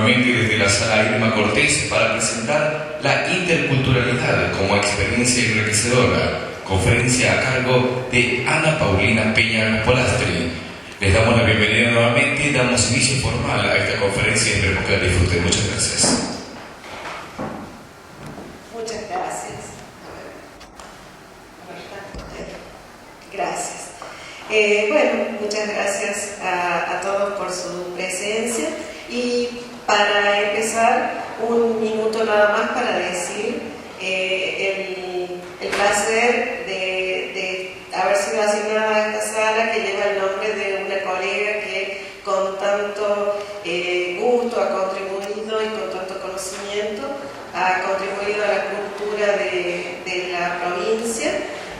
nuevamente desde la sala Irma Cortés para presentar la interculturalidad como experiencia enriquecedora, conferencia a cargo de Ana Paulina Peña Polastri. Les damos la bienvenida nuevamente y damos inicio formal a esta conferencia y esperemos que la disfruten. Muchas gracias. Muchas gracias. Gracias. Bueno, muchas gracias a todos por su presencia y para empezar un minuto nada más para decir el placer de haber sido asignada a esta sala que lleva el nombre de una colega que con tanto gusto ha contribuido y con tanto conocimiento ha contribuido a la cultura de la provincia.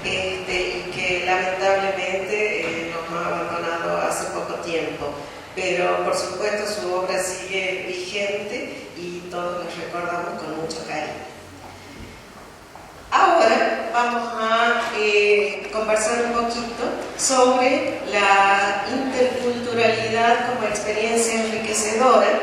Que lamentablemente nos ha abandonado hace poco tiempo, pero por supuesto su obra sigue vigente y todos la recordamos con mucho cariño. Ahora vamos a conversar un poquito sobre la interculturalidad como experiencia enriquecedora,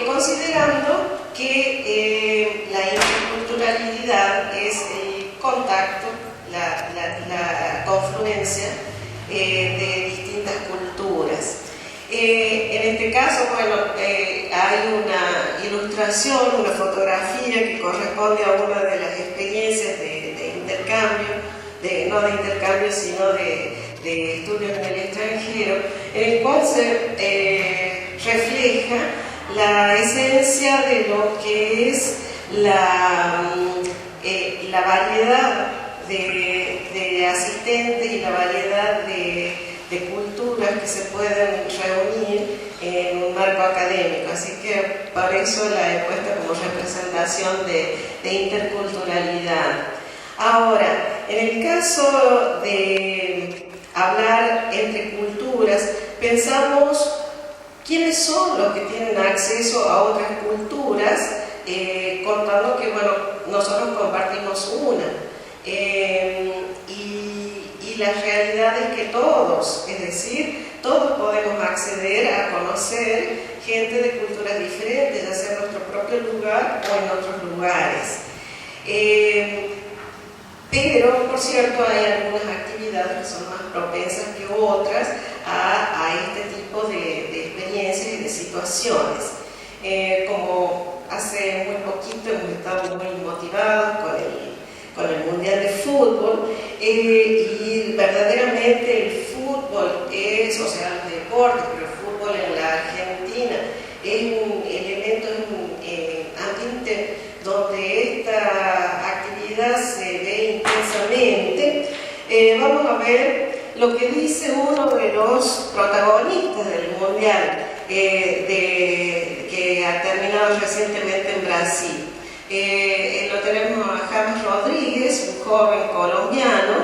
considerando que la interculturalidad es el contacto, la confluencia de distintas culturas. En este caso, bueno, hay una ilustración, una fotografía que corresponde a una de las experiencias de intercambio, no de intercambio, sino de estudios en el extranjero, en el cual se refleja la esencia de lo que es la variedad de asistentes y la variedad de culturas que se pueden reunir en un marco académico. Así que por eso la he puesto como representación de interculturalidad. Ahora, en el caso de hablar entre culturas, pensamos quiénes son los que tienen acceso a otras culturas, contando que, bueno, nosotros compartimos una. Y la realidad es que todos, es decir, todos podemos acceder a conocer gente de culturas diferentes, ya sea en nuestro propio lugar o en otros lugares. Pero, por cierto, hay algunas actividades que son más propensas que otras a este tipo de experiencias y de situaciones. Como hace muy poquito hemos estado muy motivados con el Mundial de Fútbol, y verdaderamente el fútbol es, o sea, los deportes, pero el fútbol en la Argentina es un elemento, un ambiente donde esta actividad se ve intensamente. Vamos a ver lo que dice uno de los protagonistas del Mundial, que ha terminado recientemente en Brasil. Lo tenemos a James Rodríguez, un joven colombiano,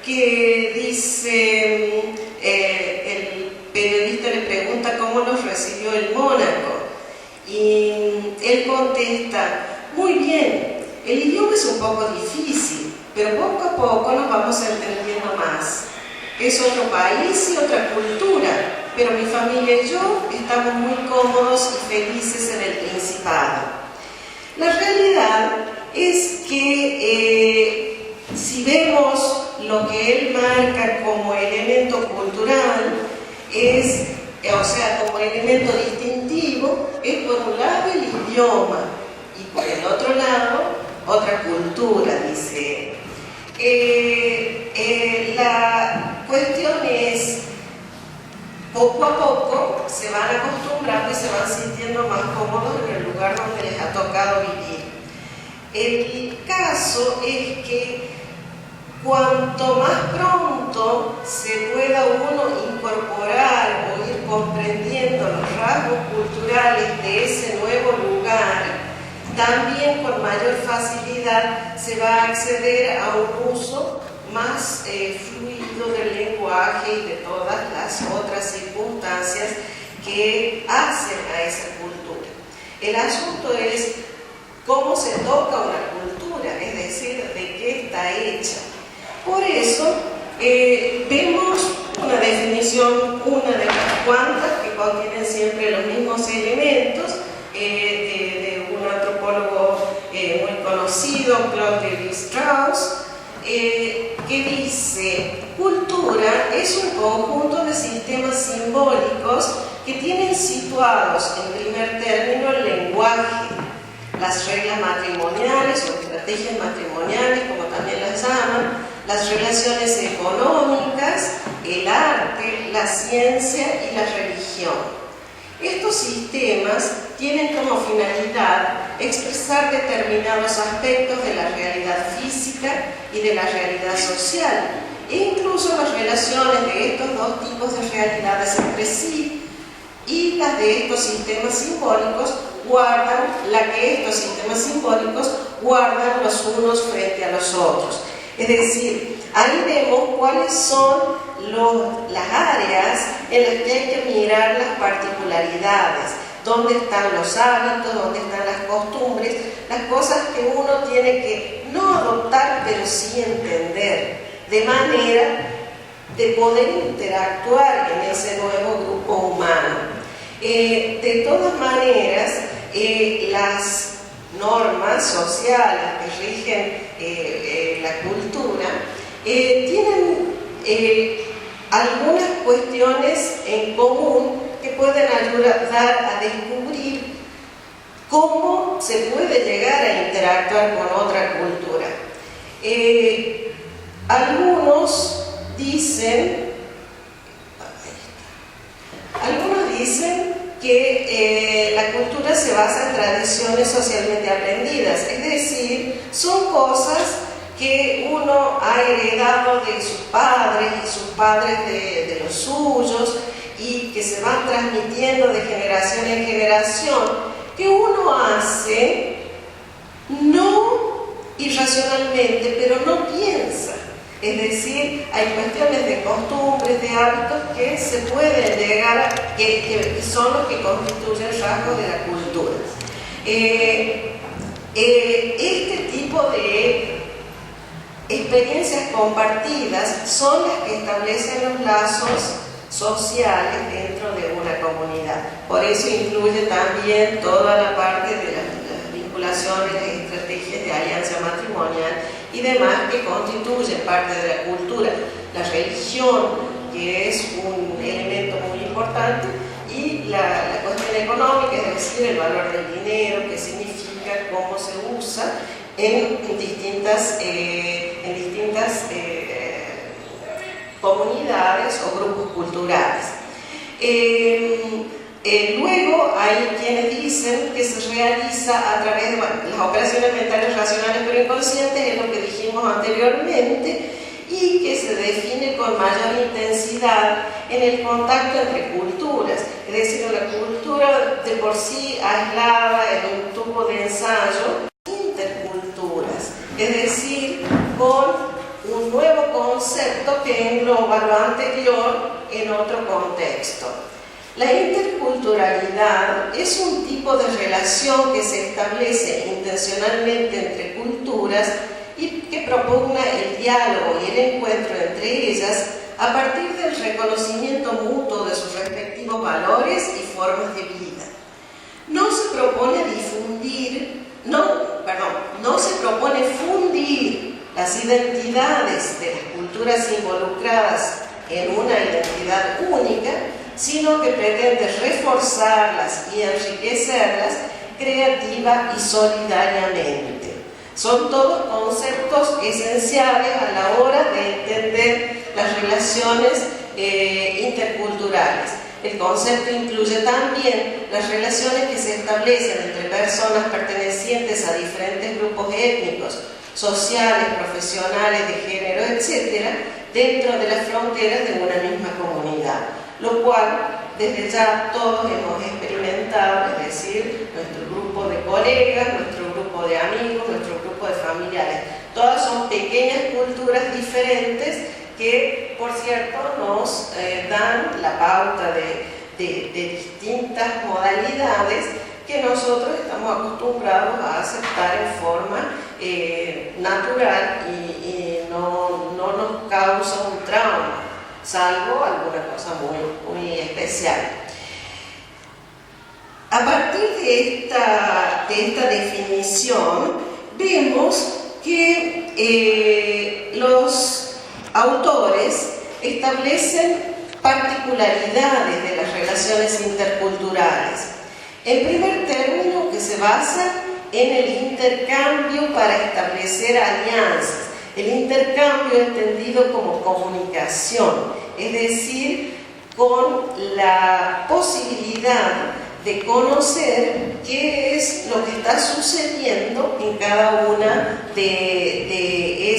que dice, el periodista le pregunta cómo nos recibió el Mónaco, y él contesta, muy bien, el idioma es un poco difícil, pero poco a poco nos vamos entendiendo más. Es otro país y otra cultura, pero mi familia y yo estamos muy cómodos y felices en el Principado. La realidad es que si vemos lo que él marca como elemento cultural, o sea, como elemento distintivo, es por un lado el idioma y por el otro lado otra cultura, dice él. La cuestión es, poco a poco se van acostumbrando y se van sintiendo más cómodos en el lugar donde les ha tocado vivir. El caso es que cuanto más pronto se pueda uno incorporar o ir comprendiendo los rasgos culturales de ese nuevo lugar, también con mayor facilidad se va a acceder a un uso más fluido del lenguaje y de todas las otras circunstancias que hacen a esa cultura. El asunto es cómo se toca una cultura, es decir, de qué está hecha. Por eso vemos una definición, una de las cuantas, que contienen siempre los mismos elementos, conocido Claude Lévi-Strauss, que dice: cultura es un conjunto de sistemas simbólicos que tienen situados en primer término el lenguaje, las reglas matrimoniales o estrategias matrimoniales, como también las llaman, las relaciones económicas, el arte, la ciencia y la religión. Estos sistemas tienen como finalidad expresar determinados aspectos de la realidad física y de la realidad social, e incluso las relaciones de estos dos tipos de realidades entre sí y las de estos sistemas simbólicos guardan los unos frente a los otros. Es decir, ahí vemos cuáles son las áreas en las que hay que mirar las particularidades, dónde están los hábitos, dónde están las costumbres, las cosas que uno tiene que no adoptar, pero sí entender, de manera de poder interactuar en ese nuevo grupo humano. De todas maneras, las normas sociales que rigen la cultura tienen algunas cuestiones en común que pueden ayudar a descubrir cómo se puede llegar a interactuar con otra cultura. Algunos dicen que la cultura se basa en tradiciones socialmente aprendidas, es decir, son cosas que uno ha heredado de sus padres y sus padres de los suyos, y que se van transmitiendo de generación en generación, que uno hace no irracionalmente, pero no piensa. Es decir, hay cuestiones de costumbres, de hábitos que se pueden llegar, que son los que constituyen rasgos de la cultura. Este tipo de experiencias compartidas son las que establecen los lazos sociales dentro de una comunidad. Por eso incluye también toda la parte de las vinculaciones, las estrategias de alianza matrimonial y demás que constituyen parte de la cultura. La religión, que es un elemento muy importante, y la cuestión económica, es decir, el valor del dinero, qué significa, cómo se usa en distintas comunidades o grupos culturales. Luego hay quienes dicen que se realiza a través de las operaciones mentales racionales pero inconscientes, es lo que dijimos anteriormente, y que se define con mayor intensidad en el contacto entre culturas, es decir, la cultura de por sí aislada en un tubo de ensayo, interculturas, es decir, con un nuevo concepto que engloba lo anterior en otro contexto. La interculturalidad es un tipo de relación que se establece intencionalmente entre culturas y que propugna el diálogo y el encuentro entre ellas a partir del reconocimiento mutuo de sus respectivos valores y formas de vida. No se propone fundir las identidades de las culturas involucradas en una identidad única, sino que pretende reforzarlas y enriquecerlas creativa y solidariamente. Son todos conceptos esenciales a la hora de entender las relaciones interculturales. El concepto incluye también las relaciones que se establecen entre personas pertenecientes a diferentes grupos étnicos, sociales, profesionales, de género, etc., dentro de las fronteras de una misma comunidad, lo cual desde ya todos hemos experimentado, es decir, nuestro grupo de colegas, nuestro grupo de amigos, nuestro grupo de familiares. Todas son pequeñas culturas diferentes que, por cierto, nos dan la pauta de distintas modalidades que nosotros estamos acostumbrados a aceptar en forma natural y no nos causa un trauma, salvo alguna cosa muy especial. A partir de esta definición, vemos que los autores establecen particularidades de las relaciones interculturales. El primer término, que se basa en el intercambio para establecer alianzas, el intercambio entendido como comunicación, es decir, con la posibilidad de conocer qué es lo que está sucediendo en cada una de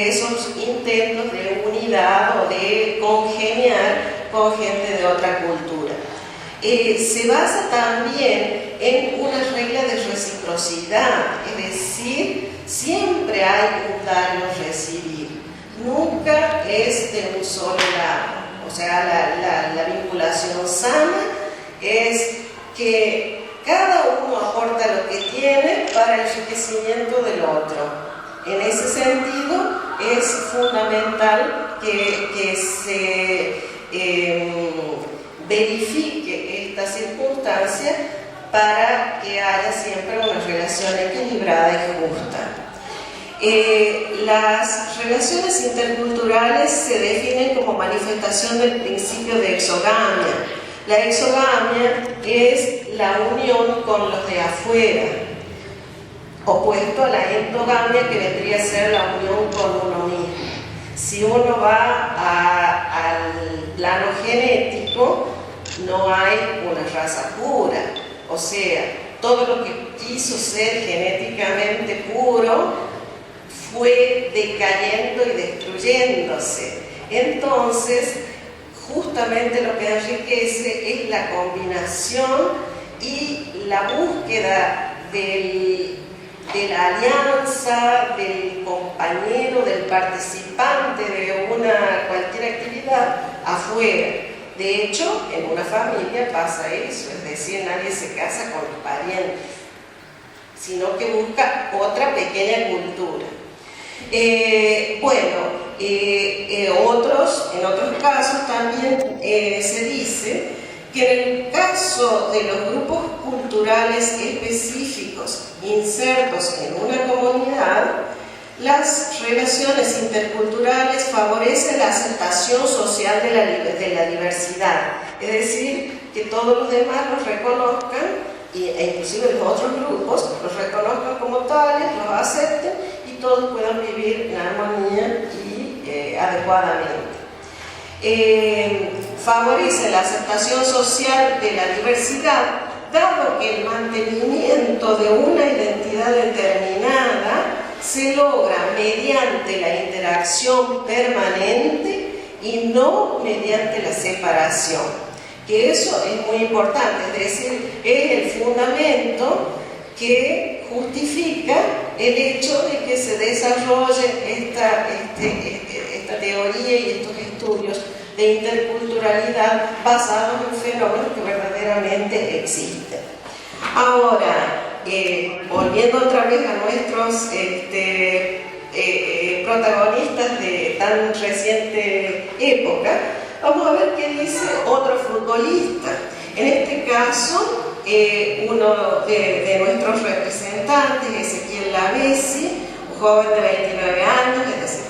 esos intentos de unidad o de congeniar con gente de otra cultura. Se basa también en una regla de reciprocidad, es decir, siempre hay un dar y un recibir, nunca es de un solo lado. O sea, la vinculación sana es que cada uno aporta lo que tiene para el enriquecimiento del otro. En ese sentido, es fundamental que se verifique esta circunstancia para que haya siempre una relación equilibrada y justa. Las relaciones interculturales se definen como manifestación del principio de exogamia. La exogamia es la unión con los de afuera, opuesto a la endogamia, que vendría a ser la unión con uno mismo. Si uno va al plano genético, no hay una raza pura, o sea, todo lo que quiso ser genéticamente puro fue decayendo y destruyéndose. Entonces, justamente lo que enriquece es la combinación y la búsqueda de la alianza, del compañero, del participante de cualquier actividad afuera. De hecho, en una familia pasa eso, es decir, nadie se casa con los parientes, sino que busca otra pequeña cultura. En otros casos también se dice que en el caso de los grupos culturales específicos insertos en una comunidad, las relaciones interculturales favorecen la aceptación social de la diversidad, es decir, que todos los demás los reconozcan, e inclusive los otros grupos los reconozcan como tales, los acepten y todos puedan vivir en armonía y adecuadamente. Favorece la aceptación social de la diversidad, dado que el mantenimiento de una identidad determinada se logra mediante la interacción permanente y no mediante la separación, que eso es muy importante, es decir, es el fundamento que justifica el hecho de que se desarrolle esta teoría y estos estudios de interculturalidad basados en fenómenos que verdaderamente existen. Ahora, volviendo otra vez a nuestros protagonistas de tan reciente época, vamos a ver qué dice otro futbolista. En este caso, uno de nuestros representantes, Ezequiel Lavezzi, un joven de 29 años, es decir,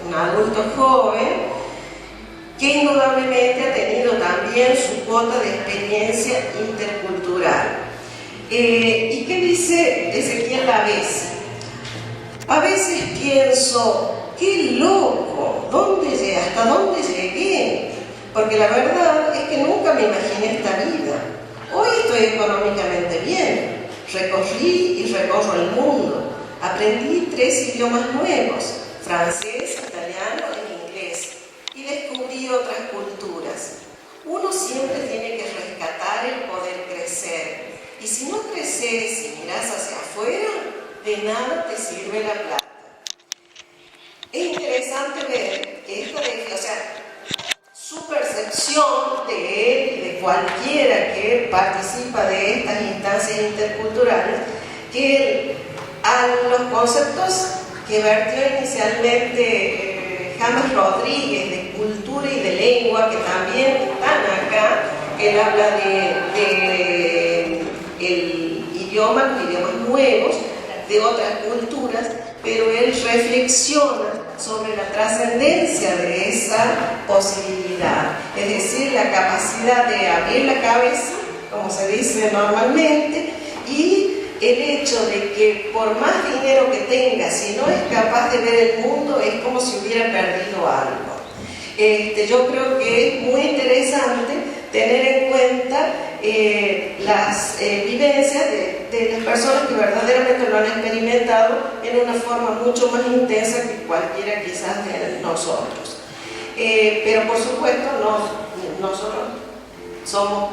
un adulto joven, que indudablemente ha tenido también su cuota de experiencia intercultural. ¿Y qué dice Ezequiel Lavezzi? A veces pienso, qué loco, ¿hasta dónde llegué? Porque la verdad es que nunca me imaginé esta vida. Hoy estoy económicamente bien, recorrí y recorro el mundo, aprendí 3 idiomas nuevos, francés, italiano e inglés, y descubrí otras culturas. Uno siempre tiene que rescatar el poder crecer, y si no creces y miras hacia afuera, de nada te sirve la plata. Es interesante ver que su percepción de él y de cualquiera que participa de estas instancias interculturales, que a los conceptos que vertió inicialmente James Rodríguez de cultura y de lengua, que también están acá, él habla de el idioma, los idiomas nuevos, de otras culturas, pero él reflexiona sobre la trascendencia de esa posibilidad, es decir, la capacidad de abrir la cabeza, como se dice normalmente, y el hecho de que por más dinero que tenga, si no es capaz de ver el mundo, es como si hubiera perdido algo. Yo creo que es muy interesante tener en cuenta las vivencias de las personas que verdaderamente lo han experimentado en una forma mucho más intensa que cualquiera quizás de nosotros. Pero por supuesto nosotros estamos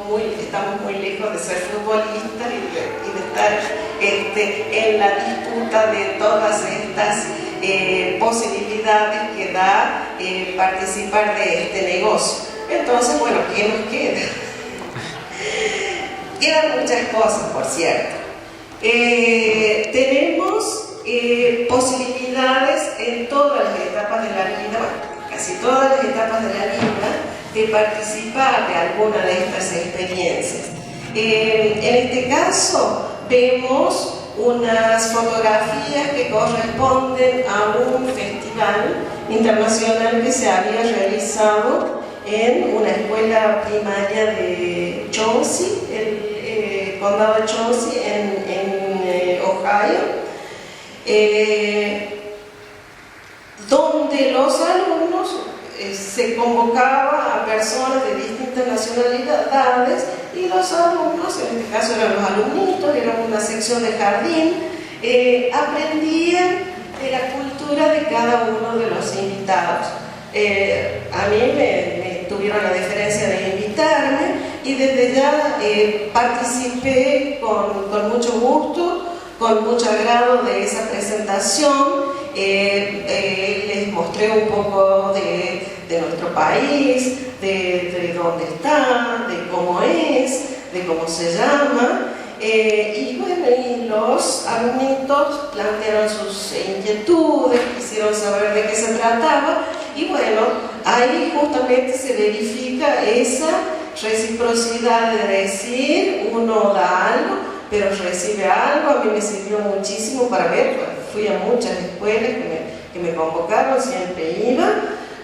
muy lejos de ser futbolistas y de estar en la disputa de todas estas posibilidades que da participar de este negocio. Entonces, bueno, ¿qué nos queda? Quedan muchas cosas, por cierto. Tenemos posibilidades en todas las etapas de la vida, casi todas las etapas de la vida, de participar de alguna de estas experiencias. En este caso, vemos unas fotografías que corresponden a un festival internacional que se había realizado en una escuela primaria de Chauncey, el condado de Chauncey en Ohio, donde los alumnos se convocaba a personas de distintas nacionalidades y los alumnos, en este caso eran los alumnitos, era una sección de jardín, aprendían de la cultura de cada uno de los invitados. A mí me tuvieron la deferencia de invitarme y desde ya participé con mucho gusto, con mucho agrado de esa presentación. Les mostré un poco de nuestro país, de dónde está, de cómo es, de cómo se llama. Y bueno, y los alumnitos plantearon sus inquietudes, quisieron saber de qué se trataba, y bueno, ahí justamente se verifica esa reciprocidad de decir, uno da algo, pero recibe algo. A mí me sirvió muchísimo para ver, fui a muchas escuelas que me convocaron, siempre iba,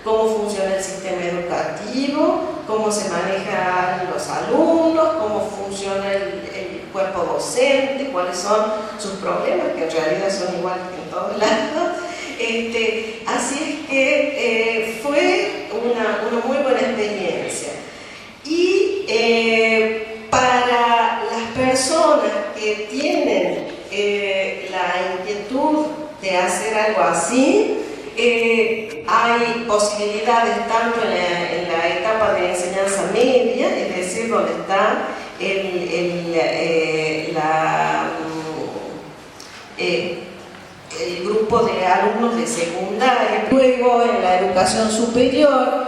cómo funciona el sistema educativo, cómo se manejan los alumnos, cómo funciona el cuerpo docente, cuáles son sus problemas, que en realidad son iguales que en todos lados. Así es que fue una muy buena experiencia. Y para las personas que tienen la inquietud de hacer algo así, hay posibilidades tanto en la etapa de enseñanza media, es decir, donde está el grupo de alumnos de secundaria. Luego, en la educación superior,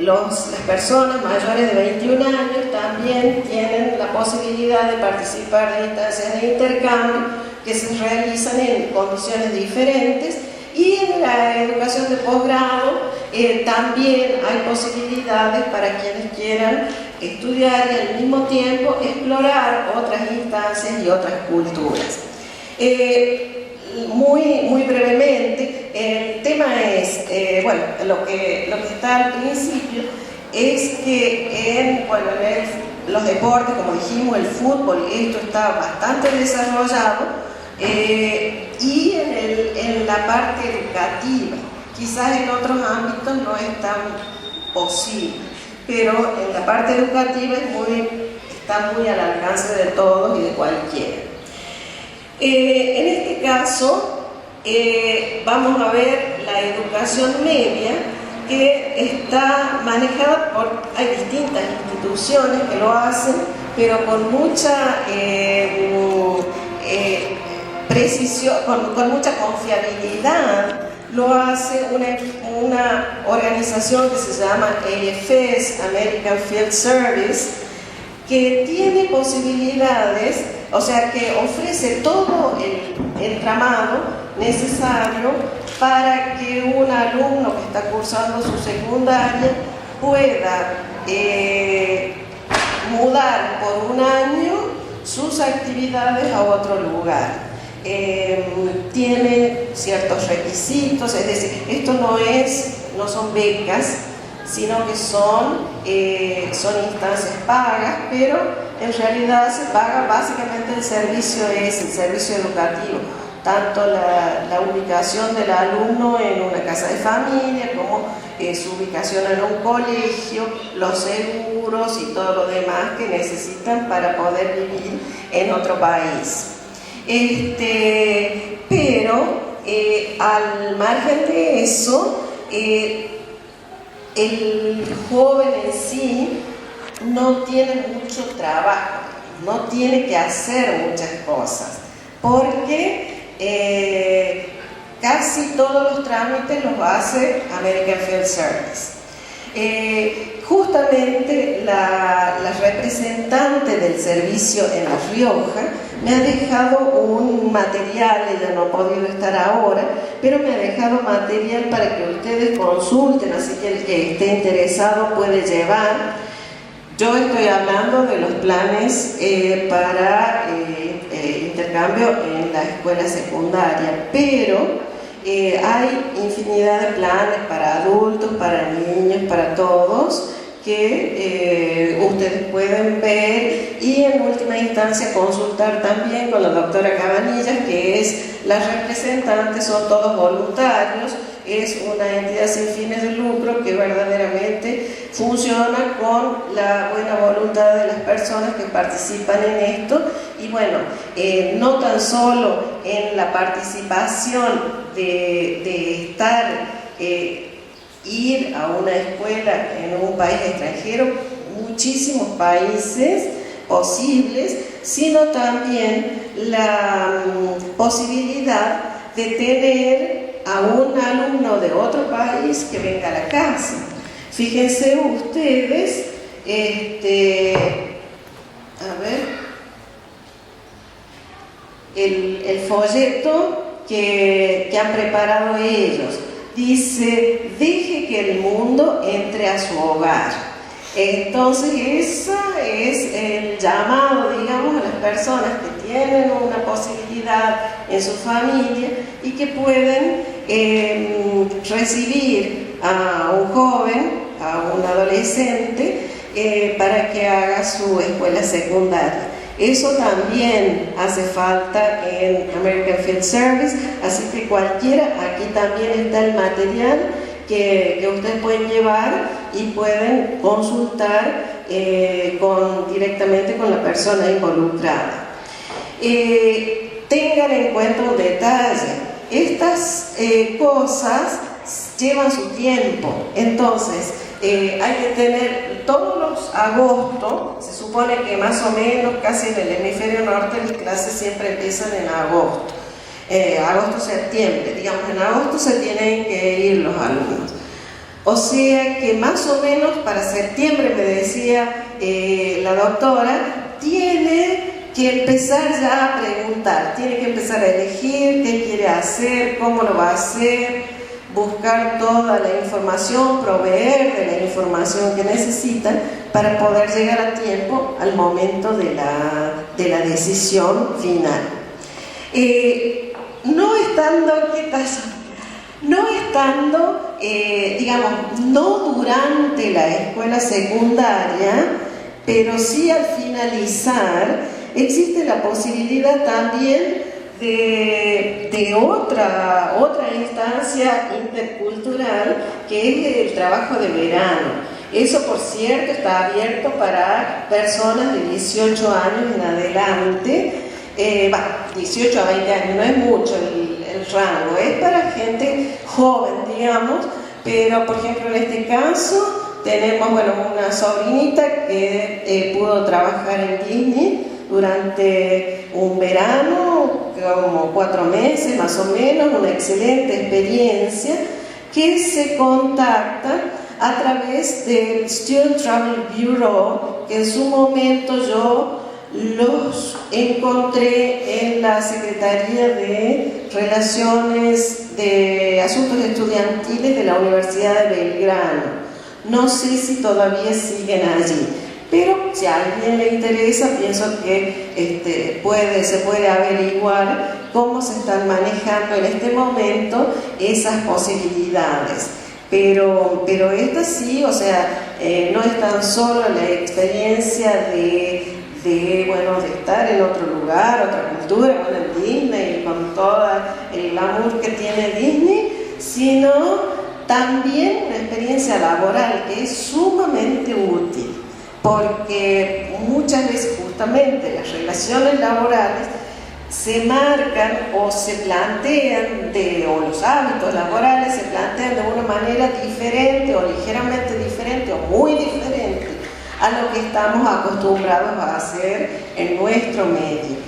las personas mayores de 21 años también tienen la posibilidad de participar de instancias de intercambio que se realizan en condiciones diferentes. Y en la educación de posgrado también hay posibilidades para quienes quieran estudiar y al mismo tiempo explorar otras instancias y otras culturas. Muy brevemente, el tema es, lo que está al principio es que en los deportes, como dijimos, el fútbol, esto está bastante desarrollado. Y en la parte educativa, quizás en otros ámbitos no es tan posible, pero en la parte educativa está muy al alcance de todos y de cualquiera. En este caso, vamos a ver la educación media, que está manejada hay distintas instituciones que lo hacen, pero con mucha precisión, con mucha confiabilidad. Lo hace una organización que se llama AFS, American Field Service, que tiene posibilidades, o sea, que ofrece todo el entramado necesario para que un alumno que está cursando su secundaria pueda mudar por un año sus actividades a otro lugar. tiene ciertos requisitos, es decir, esto no son becas, sino que son instancias pagas, pero en realidad se paga básicamente el servicio educativo, tanto la ubicación del alumno en una casa de familia como su ubicación en un colegio, los seguros y todo lo demás que necesitan para poder vivir en otro país. Pero al margen de eso, el joven en sí no tiene mucho trabajo, no tiene que hacer muchas cosas, porque casi todos los trámites los hace American Field Service. Justamente la representante del servicio en La Rioja me ha dejado un material, ella no ha podido estar ahora, pero me ha dejado material para que ustedes consulten, así que el que esté interesado puede llevar. Yo estoy hablando de los planes para intercambio en la escuela secundaria, pero hay infinidad de planes para adultos, para niños, para todos, que ustedes pueden ver y en última instancia consultar también con la doctora Cabanillas, que es la representante. Son todos voluntarios, es una entidad sin fines de lucro que verdaderamente funciona con la buena voluntad de las personas que participan en esto. Y bueno, no tan solo en la participación de ir a una escuela en un país extranjero, muchísimos países posibles, sino también la posibilidad de tener a un alumno de otro país que venga a la casa. Fíjense ustedes, el folleto que han preparado ellos. Dice: deje que el mundo entre a su hogar. Entonces ese es el llamado, digamos, a las personas que tienen una posibilidad en su familia y que pueden recibir a un joven, a un adolescente, para que haga su escuela secundaria. Eso también hace falta en American Field Service, así que cualquiera, aquí también está el material que ustedes pueden llevar y pueden consultar directamente con la persona involucrada. Tengan en cuenta un detalle: estas cosas llevan su tiempo, entonces hay que tener todos los agostos. Se supone que más o menos casi en el hemisferio norte las clases siempre empiezan en agosto, septiembre, digamos. En agosto se tienen que ir los alumnos, o sea que más o menos para septiembre, me decía la doctora, tiene que empezar ya a preguntar, tiene que empezar a elegir qué quiere hacer, cómo lo va a hacer, buscar toda la información, proveer de la información que necesitan para poder llegar a tiempo al momento de la decisión final. No durante la escuela secundaria, pero sí al finalizar, existe la posibilidad también de otra instancia intercultural, que es el trabajo de verano. Eso, por cierto, está abierto para personas de 18 años en adelante. 18 a 20 años, no es mucho el rango, es para gente joven, digamos, pero por ejemplo en este caso tenemos una sobrinita que pudo trabajar en Disney durante un verano, como 4 meses más o menos, una excelente experiencia, que se contacta a través del Student Travel Bureau, que en su momento yo los encontré en la Secretaría de Relaciones de Asuntos Estudiantiles de la Universidad de Belgrano. No sé si todavía siguen allí, Pero si a alguien le interesa, pienso que se puede averiguar cómo se están manejando en este momento esas posibilidades. Pero esta sí, o sea, no es tan solo la experiencia de estar en otro lugar, otra cultura, bueno, en Disney, con todo el glamour que tiene Disney, sino también una experiencia laboral que es sumamente útil, porque muchas veces justamente las relaciones laborales se marcan o se plantean, o los hábitos laborales se plantean de una manera diferente o ligeramente diferente o muy diferente a lo que estamos acostumbrados a hacer en nuestro medio,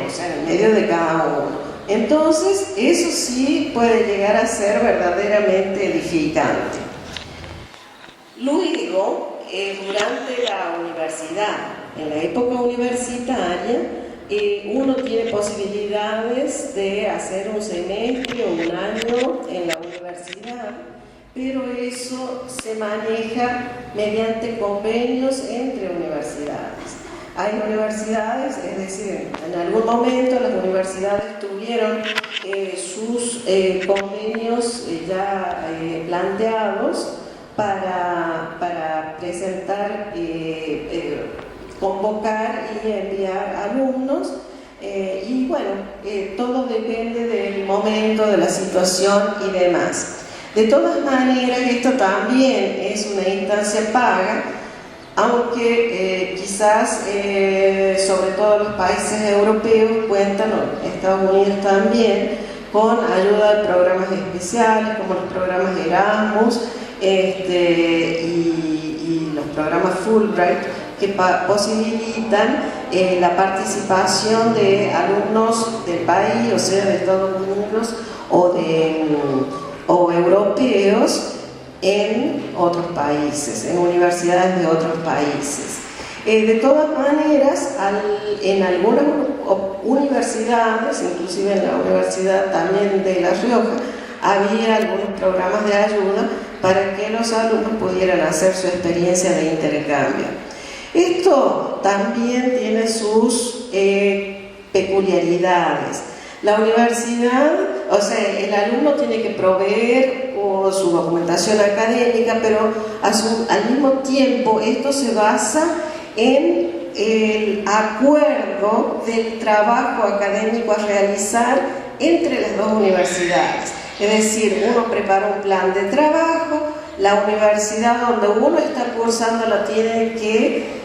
o sea, en el medio de cada uno. Entonces, eso sí puede llegar a ser verdaderamente edificante. Luego, durante la universidad, en la época universitaria, uno tiene posibilidades de hacer un semestre o un año en la universidad, pero eso se maneja mediante convenios entre universidades. Hay universidades, es decir, en algún momento las universidades tuvieron sus convenios ya planteados para presentar, convocar y enviar alumnos, y bueno, todo depende del momento, de la situación y demás. De todas maneras, esto también es una instancia paga, aunque quizás, sobre todo los países europeos cuentan, Estados Unidos también, con ayuda de programas especiales como los programas Erasmus y los programas Fulbright, que posibilitan la participación de alumnos del país, o sea, de Estados Unidos o europeos, en otros países, en universidades de otros países. De todas maneras, en algunas universidades, inclusive en la Universidad también de La Rioja, había algunos programas de ayuda para que los alumnos pudieran hacer su experiencia de intercambio. Esto también tiene sus peculiaridades. La universidad, o sea, el alumno tiene que proveer su documentación académica, pero al mismo tiempo esto se basa en el acuerdo del trabajo académico a realizar entre las dos universidades. Es decir, uno prepara un plan de trabajo, la universidad donde uno está cursando la tiene que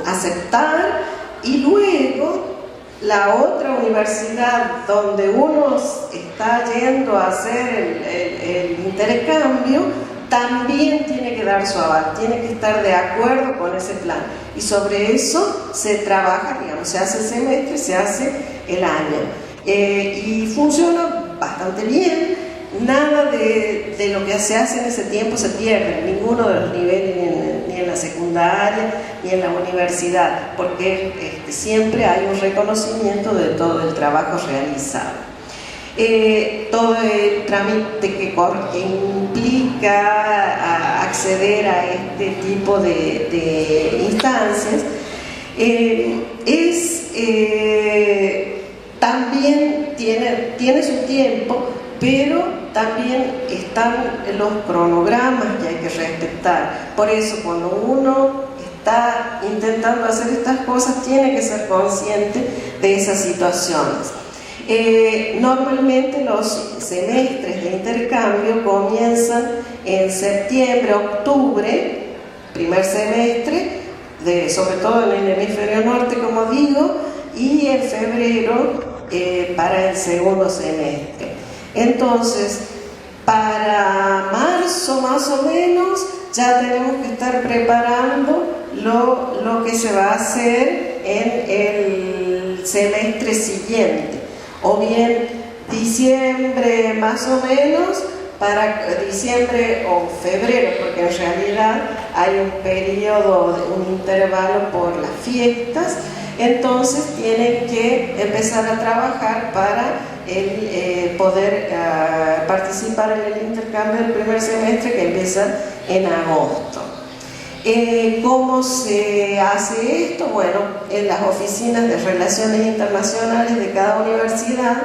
aceptar, y luego la otra universidad donde uno está yendo a hacer el intercambio también tiene que dar su aval, tiene que estar de acuerdo con ese plan, y sobre eso se trabaja, digamos, se hace el semestre, se hace el año, y funciona bastante bien. Nada de lo que se hace en ese tiempo se pierde en ninguno de los niveles, ni en la secundaria ni en la universidad, porque siempre hay un reconocimiento de todo el trabajo realizado. Todo el trámite que implica acceder a este tipo de instancias también tiene su tiempo, pero también están los cronogramas que hay que respetar. Por eso, cuando uno está intentando hacer estas cosas, tiene que ser consciente de esas situaciones. Normalmente los semestres de intercambio comienzan en septiembre, octubre, primer semestre, sobre todo en el hemisferio norte, como digo, y en febrero para el segundo semestre. Entonces, para marzo más o menos ya tenemos que estar preparando lo que se va a hacer en el semestre siguiente, o bien diciembre más o menos, para diciembre o febrero, porque en realidad hay un periodo, un intervalo por las fiestas. Entonces tienen que empezar a trabajar para poder participar en el intercambio del primer semestre, que empieza en agosto. ¿Cómo se hace esto? Bueno, en las oficinas de relaciones internacionales de cada universidad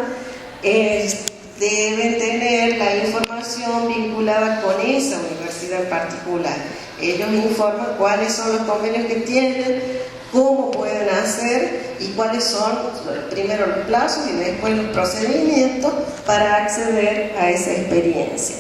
deben tener la información vinculada con esa universidad en particular. Ellos informan cuáles son los convenios que tienen, cómo pueden hacer y cuáles son primero los plazos y después los procedimientos para acceder a esa experiencia.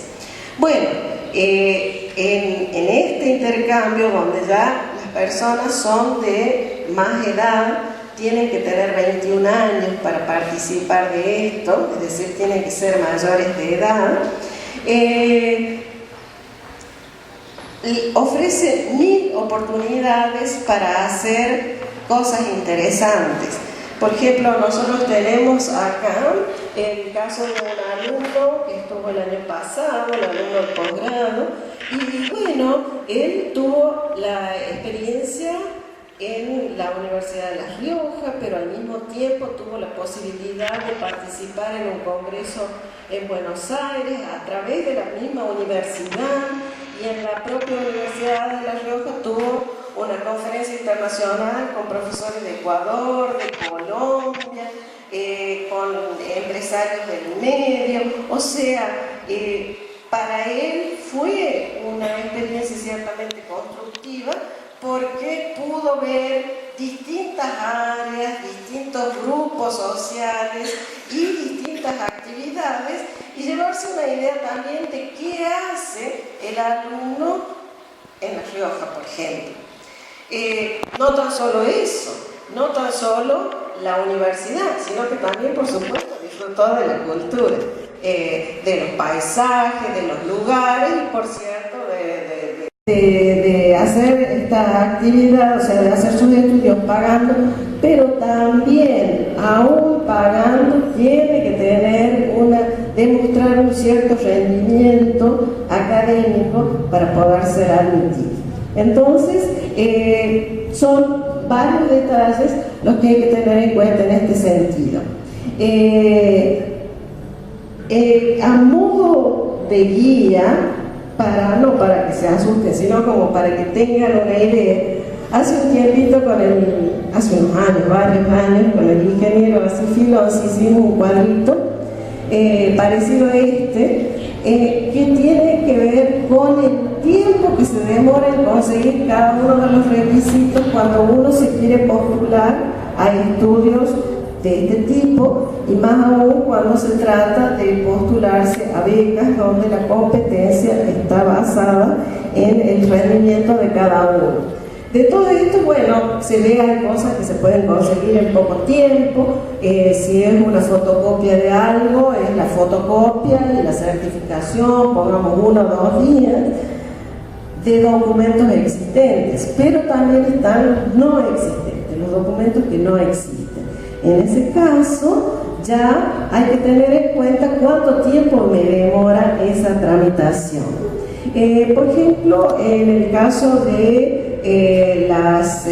Bueno, en este intercambio donde ya las personas son de más edad, tienen que tener 21 años para participar de esto, es decir, tienen que ser mayores de edad, ofrece 1000 oportunidades para hacer cosas interesantes. Por ejemplo, nosotros tenemos acá el caso de un alumno que estuvo el año pasado, un alumno de posgrado, y bueno, él tuvo la experiencia en la Universidad de La Rioja, pero al mismo tiempo tuvo la posibilidad de participar en un congreso en Buenos Aires a través de la misma universidad, y en la propia Universidad de La Rioja tuvo una conferencia internacional con profesores de Ecuador, de Colombia, con empresarios del medio. O sea, para él fue una experiencia ciertamente constructiva, porque pudo ver distintas áreas, distintos grupos sociales y distintas actividades, y llevarse una idea también de qué hace el alumno en La Rioja, por ejemplo. No tan solo eso, no tan solo la universidad, sino que también, por supuesto, disfrutó de la cultura, de los paisajes, de los lugares y, por cierto, de hacer esta actividad, o sea, de hacer sus estudios pagando, pero también, aún pagando, tiene que tener demostrar un cierto rendimiento académico para poder ser admitido. Entonces, son varios detalles los que hay que tener en cuenta en este sentido. A modo de guía, no para que se asusten, sino como para que tengan una idea, hace un tiempito hace unos años, varios años, con el ingeniero Basifilón hicimos un cuadrito parecido a este, que tiene que ver con el tiempo que se demora en conseguir cada uno de los requisitos cuando uno se quiere postular a estudios de este tipo, y más aún cuando se trata de postularse a becas donde la competencia está basada en el rendimiento de cada uno. De todo esto, bueno, se ve hay cosas que se pueden conseguir en poco tiempo. Si es una fotocopia de algo, es la fotocopia y la certificación, pongamos 1 o 2 días, de documentos existentes, pero también están no existentes, los documentos que no existen. En ese caso, ya hay que tener en cuenta cuánto tiempo me demora esa tramitación. Por ejemplo, en el caso de las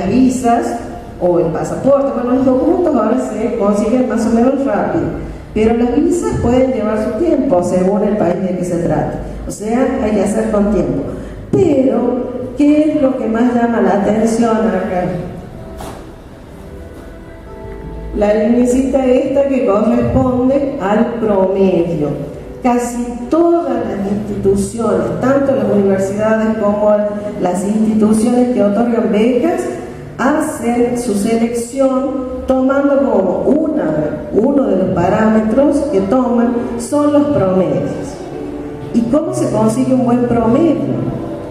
visas o el pasaporte, bueno, los documentos ahora se consiguen más o menos rápido, pero las visas pueden llevar su tiempo según el país de que se trate, o sea, hay que hacer con tiempo. Pero, ¿qué es lo que más llama la atención acá? La lineecita esta que corresponde al promedio. Casi todas las instituciones, tanto las universidades como las instituciones que otorgan becas, hacen su selección tomando como uno de los parámetros que toman son los promedios. ¿Y cómo se consigue un buen promedio?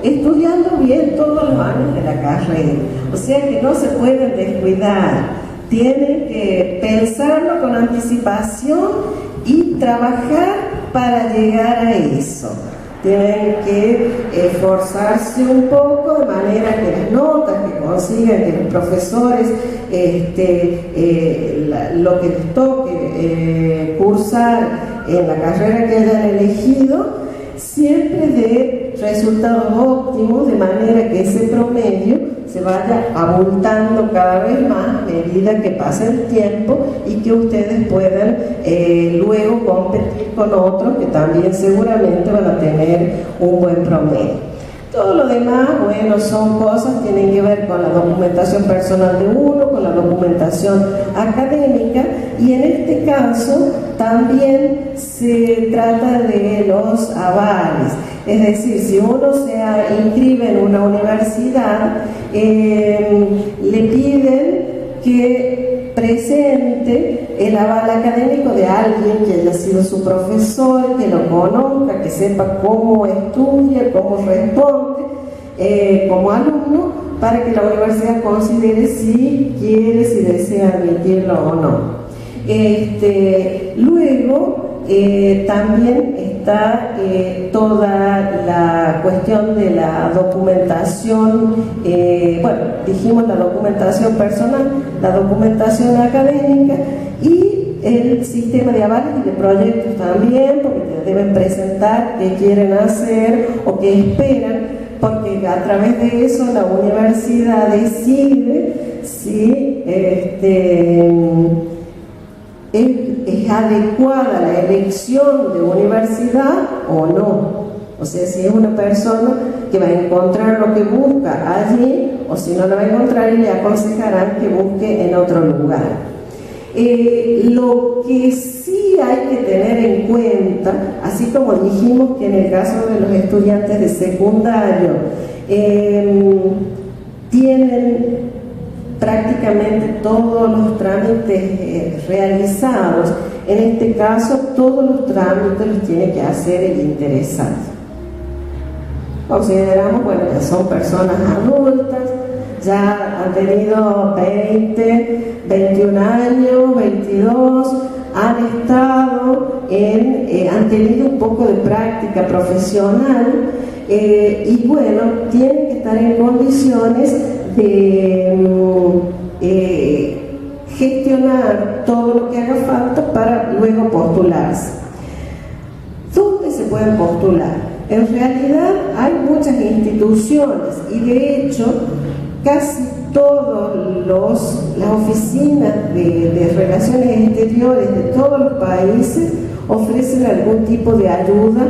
Estudiando bien todos los años de la carrera. O sea que no se pueden descuidar. Tienen que pensarlo con anticipación y trabajar para llegar a eso. Tienen que esforzarse un poco de manera que las notas que consigan, que los profesores, lo que les toque cursar en la carrera que hayan elegido, siempre dé resultados óptimos, de manera que ese promedio se vaya abultando cada vez más a medida que pase el tiempo y que ustedes puedan luego competir con otros que también seguramente van a tener un buen promedio. Todo lo demás, bueno, son cosas, tienen que ver con la documentación personal de uno, con la documentación académica, y en este caso también se trata de los avales. Es decir, si uno se inscribe en una universidad, le piden que presente el aval académico de alguien que haya sido su profesor, que lo conozca, que sepa cómo estudia, cómo responde como alumno, para que la universidad considere si quiere, si desea admitirlo o no. Luego también está toda la cuestión de la documentación, bueno, dijimos la documentación personal, la documentación académica y el sistema de avales y de proyectos también, porque deben presentar qué quieren hacer o qué esperan, porque a través de eso la universidad decide si es adecuada la elección de universidad o no. O sea, si es una persona que va a encontrar lo que busca allí, o si no lo va a encontrar, y le aconsejarán que busque en otro lugar. Lo que sí hay que tener en cuenta, así como dijimos que en el caso de los estudiantes de secundario tienen prácticamente todos los trámites realizados, en este caso todos los trámites los tiene que hacer el interesado. Consideramos, bueno, que son personas adultas, ya han tenido 20, 21 años, 22, han estado han tenido un poco de práctica profesional y bueno, tienen que estar en condiciones de gestionar todo lo que haga falta para luego postularse. ¿Dónde se pueden postular? En realidad hay muchas instituciones y de hecho casi todas las oficinas de relaciones exteriores de todos los países ofrecen algún tipo de ayuda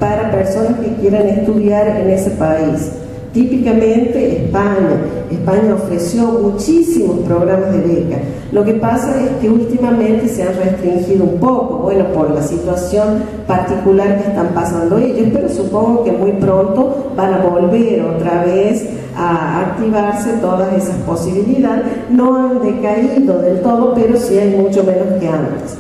para personas que quieran estudiar en ese país. Típicamente España ofreció muchísimos programas de beca. Lo que pasa es que últimamente se han restringido un poco, bueno, por la situación particular que están pasando ellos, pero supongo que muy pronto van a volver otra vez a activarse todas esas posibilidades. No han decaído del todo, pero sí hay mucho menos que antes.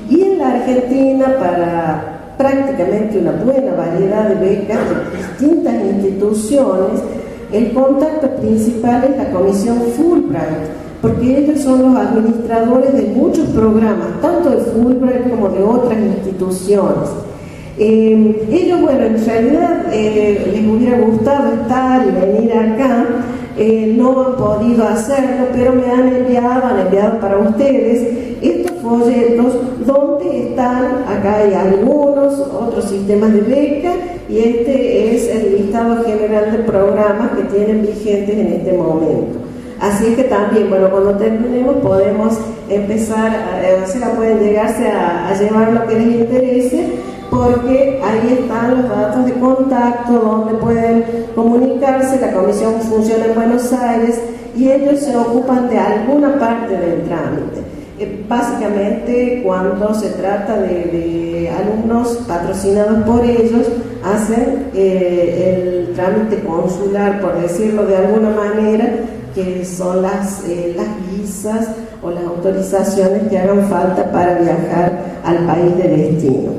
Y en la Argentina, para prácticamente una buena variedad de becas de distintas instituciones, el contacto principal es la Comisión Fulbright, porque ellos son los administradores de muchos programas, tanto de Fulbright como de otras instituciones. Ellos, bueno, en realidad les hubiera gustado estar y venir acá, no han podido hacerlo, pero me han enviado para ustedes estos folletos donde están, acá hay algunos otros sistemas de beca y este es el listado general de programas que tienen vigentes en este momento. Así es que también, bueno, cuando terminemos podemos empezar, o sea, pueden llegarse a llevar lo que les interese, porque ahí están los datos de contacto donde pueden comunicarse. La comisión funciona en Buenos Aires y ellos se ocupan de alguna parte del trámite. Básicamente, cuando se trata de alumnos patrocinados por ellos, hacen el trámite consular, por decirlo de alguna manera, que son las visas o las autorizaciones que hagan falta para viajar al país de destino.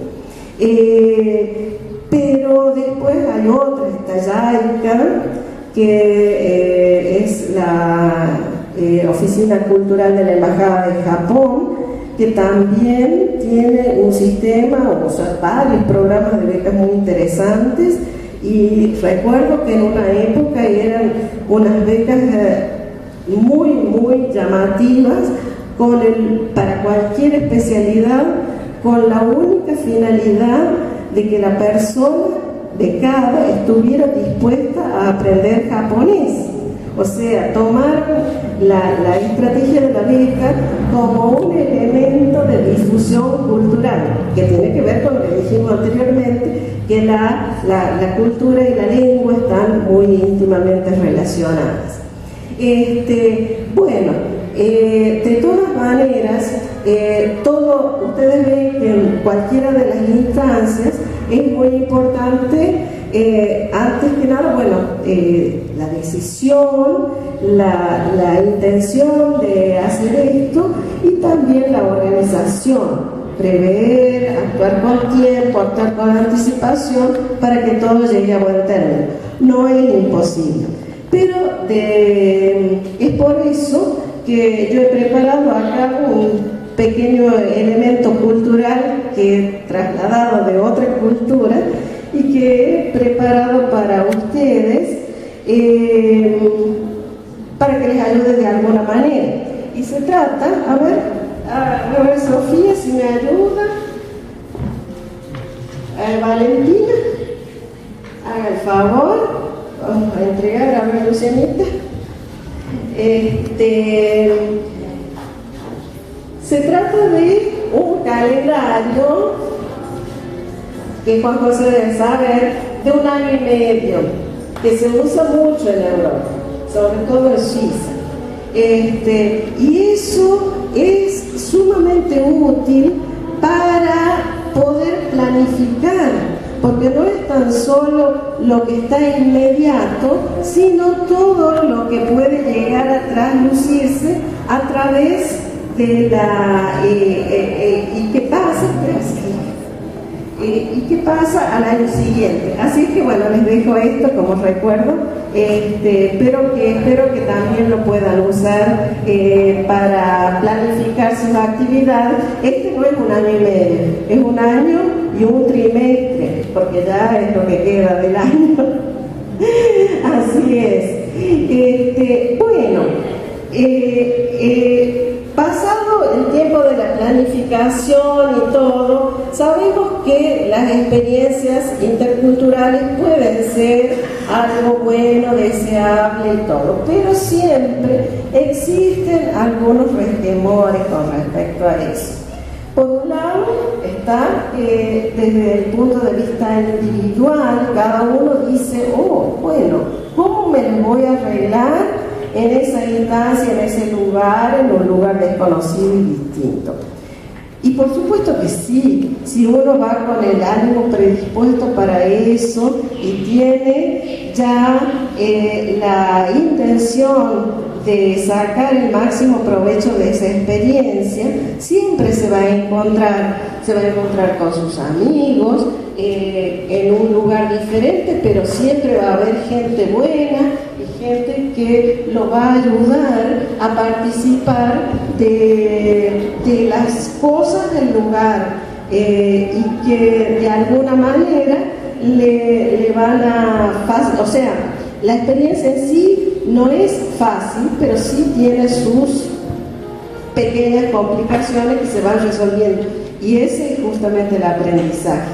Pero después hay otra, está JICA, que es la Oficina Cultural de la Embajada de Japón, que también tiene un sistema, o sea, varios programas de becas muy interesantes, y recuerdo que en una época eran unas becas muy, muy llamativas para cualquier especialidad, con la única finalidad de que la persona becada estuviera dispuesta a aprender japonés. O sea, tomaron la estrategia de la beca como un elemento de difusión cultural, que tiene que ver con lo que dijimos anteriormente, que la cultura y la lengua están muy íntimamente relacionadas. Bueno, de todas maneras, ustedes ven que en cualquiera de las instancias es muy importante, antes que nada, bueno, la decisión, la intención de hacer esto y también la organización. Prever, actuar con tiempo, actuar con anticipación para que todo llegue a buen término. No es imposible, pero es por eso que yo he preparado acá un pequeño elemento cultural que he trasladado de otra cultura y que he preparado para ustedes para que les ayude de alguna manera. Y se trata, a ver Sofía, si me ayuda, Valentina, haga el favor, vamos a entregar a ver Lucianita. Se trata de un calendario que Juan José debe saber, de 1 año y medio, que se usa mucho en Europa, sobre todo en Suiza. Y eso es sumamente útil para poder planificar, porque no es tan solo lo que está inmediato, sino todo lo que puede llegar a traslucirse a través de y qué pasa al año siguiente. Así que bueno, les dejo esto como recuerdo, espero que también lo puedan usar para planificar sus actividades. No es 1 año y medio, es 1 año y un trimestre, porque ya es lo que queda del año. Así es. Bueno, pasado el tiempo de la planificación y todo, sabemos que las experiencias interculturales pueden ser algo bueno, deseable y todo, pero siempre existen algunos resquemores con respecto a eso. Por un lado está que desde el punto de vista individual, cada uno dice, bueno, ¿cómo me lo voy a arreglar en esa instancia, en ese lugar, en un lugar desconocido y distinto? Y por supuesto que sí, si uno va con el ánimo predispuesto para eso y tiene ya la intención de sacar el máximo provecho de esa experiencia, siempre se va a encontrar con sus amigos en un lugar diferente, pero siempre va a haber gente buena y gente que lo va a ayudar a participar de las cosas del lugar y que de alguna manera le van a... O sea, la experiencia en sí no es fácil, pero sí tiene sus pequeñas complicaciones que se van resolviendo, y ese es justamente el aprendizaje.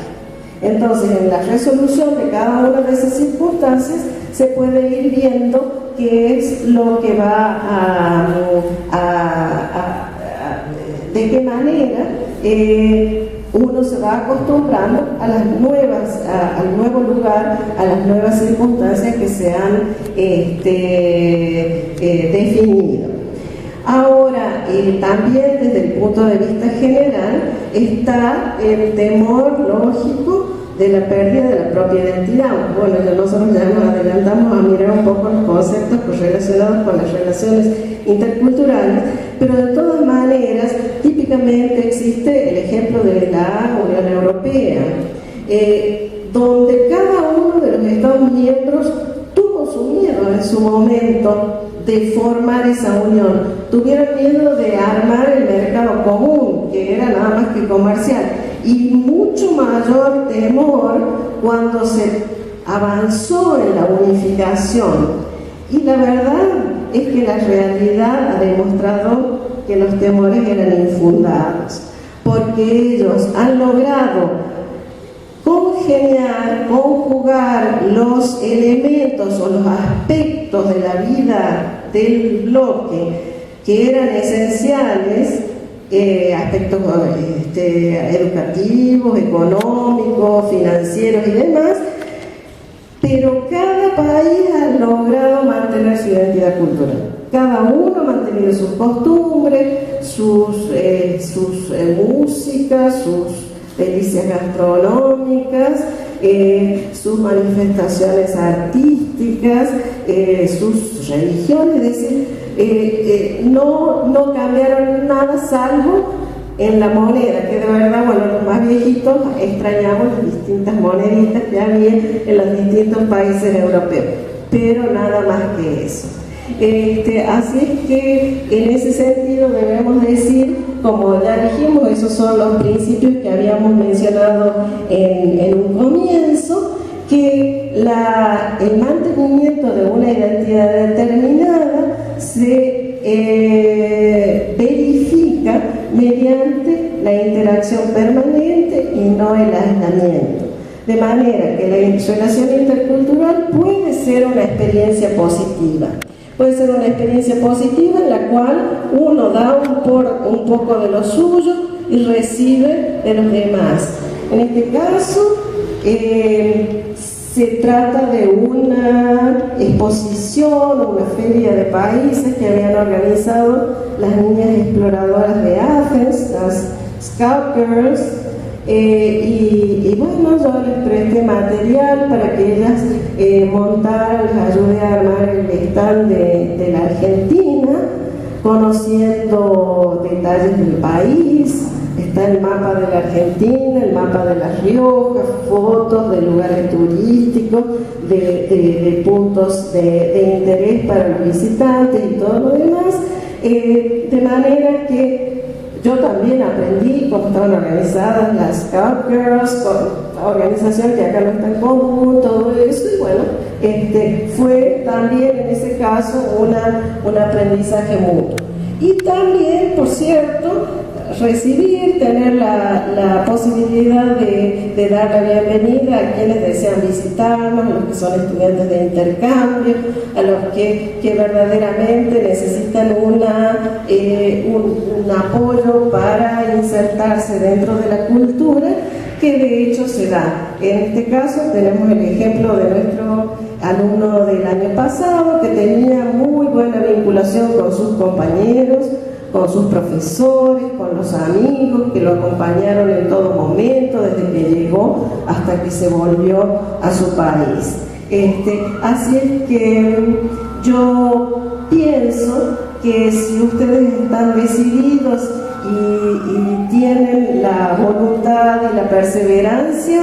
Entonces, en la resolución de cada una de esas circunstancias se puede ir viendo qué es lo que va de qué manera uno se va acostumbrando a las nuevas, al nuevo lugar, a las nuevas circunstancias que se han definido. Ahora, también desde el punto de vista general está el temor lógico de la pérdida de la propia identidad. Bueno, nosotros ya nos adelantamos a mirar un poco los conceptos relacionados con las relaciones interculturales, pero de todas maneras, típicamente existe el ejemplo de la Unión Europea, donde cada uno de los Estados miembros tuvo su miedo en su momento de formar esa unión, tuvieron miedo de armar el mercado común, que era nada más que comercial, y mucho mayor temor cuando se avanzó en la unificación. Y la verdad es que la realidad ha demostrado que los temores eran infundados, porque ellos han logrado congeniar, conjugar los elementos o los aspectos aspectos de la vida del bloque que eran esenciales, aspectos educativos, económicos, financieros y demás, pero cada país ha logrado mantener su identidad cultural. Cada uno ha mantenido sus costumbres, sus músicas, sus delicias gastronómicas, sus manifestaciones artísticas, sus religiones, es decir, no cambiaron nada salvo en la moneda, que de verdad, bueno, los más viejitos extrañamos las distintas moneditas que había en los distintos países europeos, pero nada más que eso. Así es que en ese sentido debemos decir, como ya dijimos, esos son los principios que habíamos mencionado en un comienzo, que el mantenimiento de una identidad determinada se verifica mediante la interacción permanente y no el aislamiento. De manera que la relación intercultural puede ser una experiencia positiva. Puede ser una experiencia positiva en la cual uno da un poco de lo suyo y recibe de los demás. En este caso, se trata de una exposición, una feria de países que habían organizado las niñas exploradoras de Athens, las Scout Girls, y bueno, yo les presté material para que ellas montaran, les ayudé a armar el stand de la Argentina, conociendo detalles del país. Está el mapa de la Argentina, el mapa de La Rioja, fotos de lugares turísticos, de puntos de interés para los visitantes y todo lo demás, de manera que yo también aprendí cómo estaban organizadas las Scout Girls, la organización que acá no está en común, todo eso, y bueno, fue también en ese caso un aprendizaje mutuo. Y también, por cierto, tener la posibilidad de dar la bienvenida a quienes desean visitarnos, a los que son estudiantes de intercambio, a los que verdaderamente necesitan un apoyo para insertarse dentro de la cultura, que de hecho se da. En este caso tenemos el ejemplo de nuestro alumno del año pasado, que tenía muy buena vinculación con sus compañeros, con sus profesores, con los amigos que lo acompañaron en todo momento, desde que llegó hasta que se volvió a su país. Así es que yo pienso que si ustedes están decididos y tienen la voluntad y la perseverancia,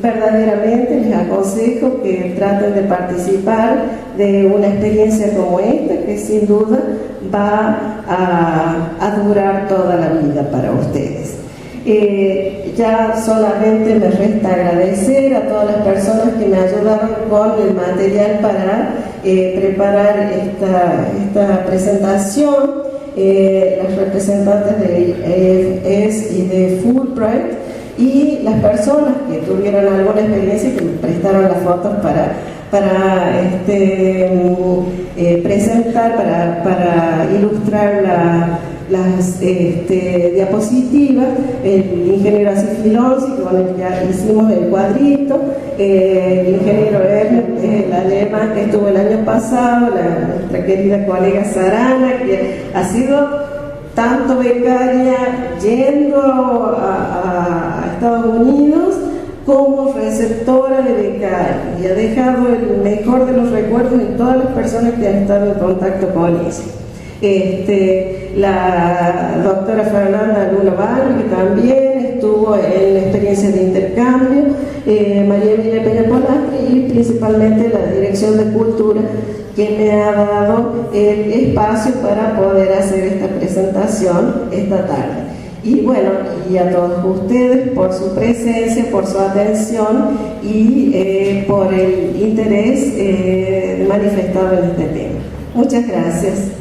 verdaderamente les aconsejo que traten de participar de una experiencia como esta, que sin duda va a durar toda la vida para ustedes. Ya solamente me resta agradecer a todas las personas que me ayudaron con el material para preparar esta presentación, las representantes de EFES y de Fulbright, y las personas que tuvieron alguna experiencia y que me prestaron las fotos para presentar, para ilustrar las diapositivas. El ingeniero Asif Filonzi, con el que ya hicimos el cuadrito, el ingeniero Ernest, el alemán que estuvo el año pasado, nuestra querida colega Sarana, que ha sido tanto becaria yendo a Estados Unidos como receptora de becarios, y ha dejado el mejor de los recuerdos en todas las personas que han estado en contacto con ella. La doctora Fernanda Luna Barrio, que también estuvo en experiencias de intercambio, María Emilia Peña Polastri, y principalmente la Dirección de Cultura, que me ha dado el espacio para poder hacer esta presentación esta tarde. Y bueno, y a todos ustedes por su presencia, por su atención y por el interés manifestado en este tema. Muchas gracias.